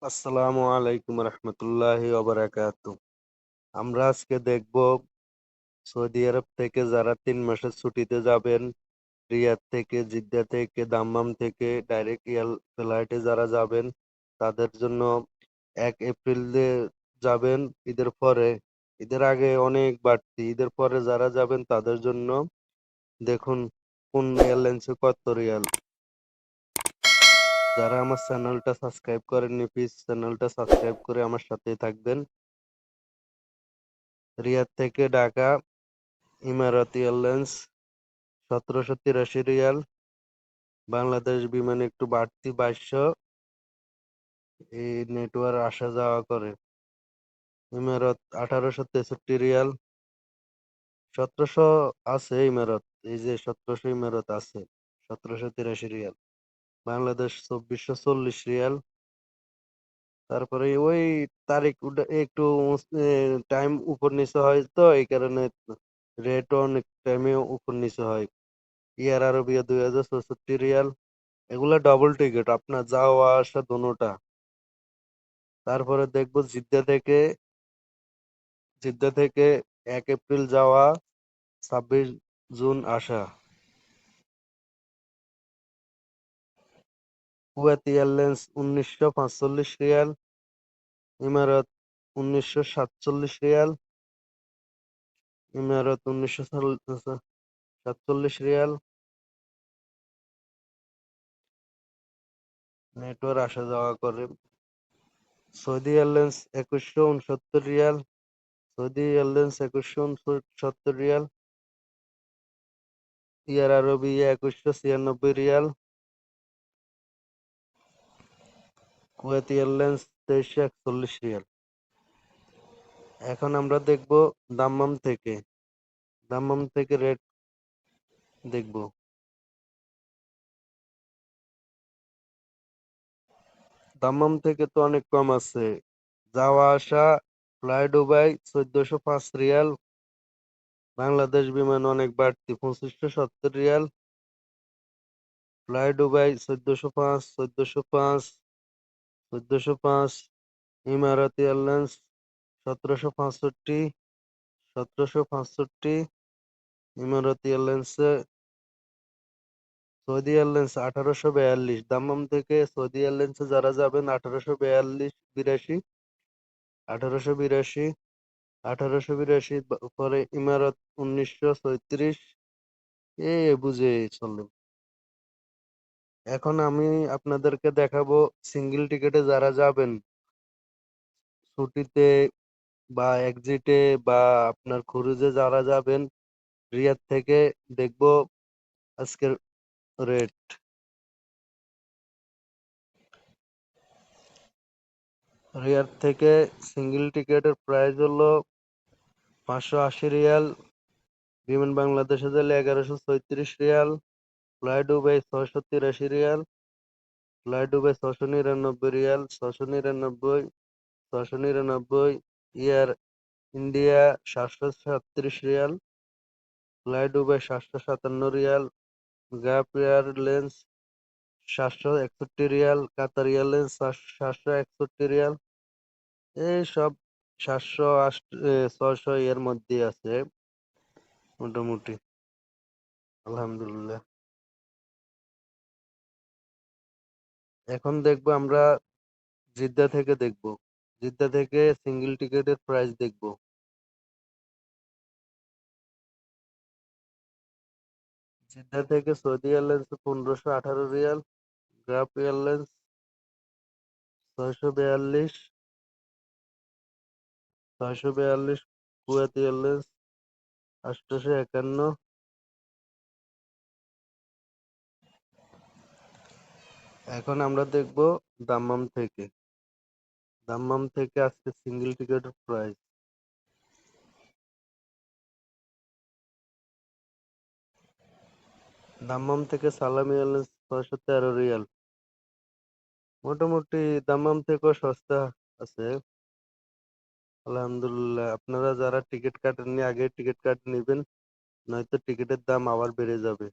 আসসালামু আলাইকুম রহমতুল্লাহি ওবারাকাতু। আমরা আজকে দেখব সৌদি আরব থেকে যারা 3 মাসের ছুটিতে যাবেন, রিয়াদ থেকে, জিদ্দা থেকে, দাম্মাম থেকে ডাইরেক্ট এয়ার ফ্লাইটে যারা যাবেন তাদের জন্য 1 এপ্রিল যাবেন ঈদের পরে। ঈদের আগে অনেক বাড়তি, ঈদের পরে যারা যাবেন তাদের জন্য দেখুন কোন এয়ারলাইন্সে কত রিয়াল। যারা আমার চ্যানেলটা সাবস্ক্রাইব করেননি প্লিজ চ্যানেলটা সাবস্ক্রাইব করে আমার সাথে থাকবেন। রিয়াদ থেকে ঢাকা ইমারাত এয়ারলাইন্স 1783 রিয়াল। বাংলাদেশ বিমানে একটু বাড়তি 2200, এই নেটওয়ার্ক আসা যাওয়া করে। ইমারত 1863 রিয়াল। 1700 আছে ইমারত, এই যে 1700 ইমারত আছে। 1783 রিয়াল। বাংলাদেশ 2440 রিয়াল। তারপরে ওই তারিখ একটু টাইম উপর নিচে হয়, তো এই কারণে রেট অনেক টাইমে উপর নিচে হয়। Air Arabia 2064 riyal. এগুলা ডবল টিকিট, আপনার যাওয়া আসা দোনোটা। তারপরে দেখবো জিদ্দা থেকে 1 এপ্রিল যাওয়া, 26 জুন আসা। Kuwait airlines 1945 Real. ইমারত 1947 রিয়াল। ইমারত 1947 রিয়াল। নেটওয়ার্ক আসা যাওয়া করে। Saudi Airlines 2169 riyal. Saudi Airlines 2169 riyal. Air Arabia 2196 riyal. Kuwait Airlines 2341 riyal. এখন আমরা দেখব দাম্মাম থেকে। দাম্মাম থেকে রেট দেখব। দাম্মাম থেকে তো অনেক কম আছে। যাওয়া আসা ফ্লাই দুবাই 1405 রিয়াল। বাংলাদেশ বিমান অনেক বাড়তি 2570 riyal. Fly Dubai 1405, 1405, 1405। Emirates Airlines 1765, 1765। ইমারাত এয়ারলাইন্সে সৌদি এয়ারলাইন্স 1842। দাম্মাম থেকে সৌদি এয়ারলাইন্সে যারা যাবেন 1842, 1882, 1882 পরে ইমারত 1934। এ বুঝে চলে। এখন আমি আপনাদেরকে দেখাবো সিঙ্গেল টিকেটে যারা যাবেন ছুটিতে বা এক্সিটে বা আপনার ক্রুজে যারা যাবেন, রিয়াদ থেকে দেখবো আজকের রেট। রিয়াদ থেকে সিঙ্গেল টিকেটের প্রাইস হলো 580 রিয়াল। বিমান বাংলাদেশে গেলে 1134 Real. Fly Dubai 683 Real. Fly Dubai 699 Real, 699, 699। Air India 737 Real. Fly Dubai 757 Real. Gap airlines 761 Real. কাতার এয়ারলাইন্স 761 রিয়াল। এই সব 700 600 এর মধ্যে আছে মোটামুটি, আলহামদুলিল্লাহ। এখন দেখবো আমরা জিদ্দা থেকে দেখবো। জিদ্দা থেকে সিঙ্গেল টিকেটের প্রাইস দেখবো। জিদ্দা থেকে Saudi airlines 1518 Real. Gap airlines 642, 642। Kuwait airlines 851। এখন আমরা দেখবো দাম্মাম থেকে। দাম্মাম থেকে আজকে সিঙ্গেল টিকেটের প্রাইস। দাম্মাম থেকে সালাম এয়ারলাইন্স 613 রিয়াল। মোটামুটি দাম্মাম থেকেও সস্তা আছে, আলহামদুলিল্লাহ। আপনারা যারা টিকিট কাটেননি আগে টিকিট কাটে নেবেন, নয়তো টিকিটের দাম আবার বেড়ে যাবে।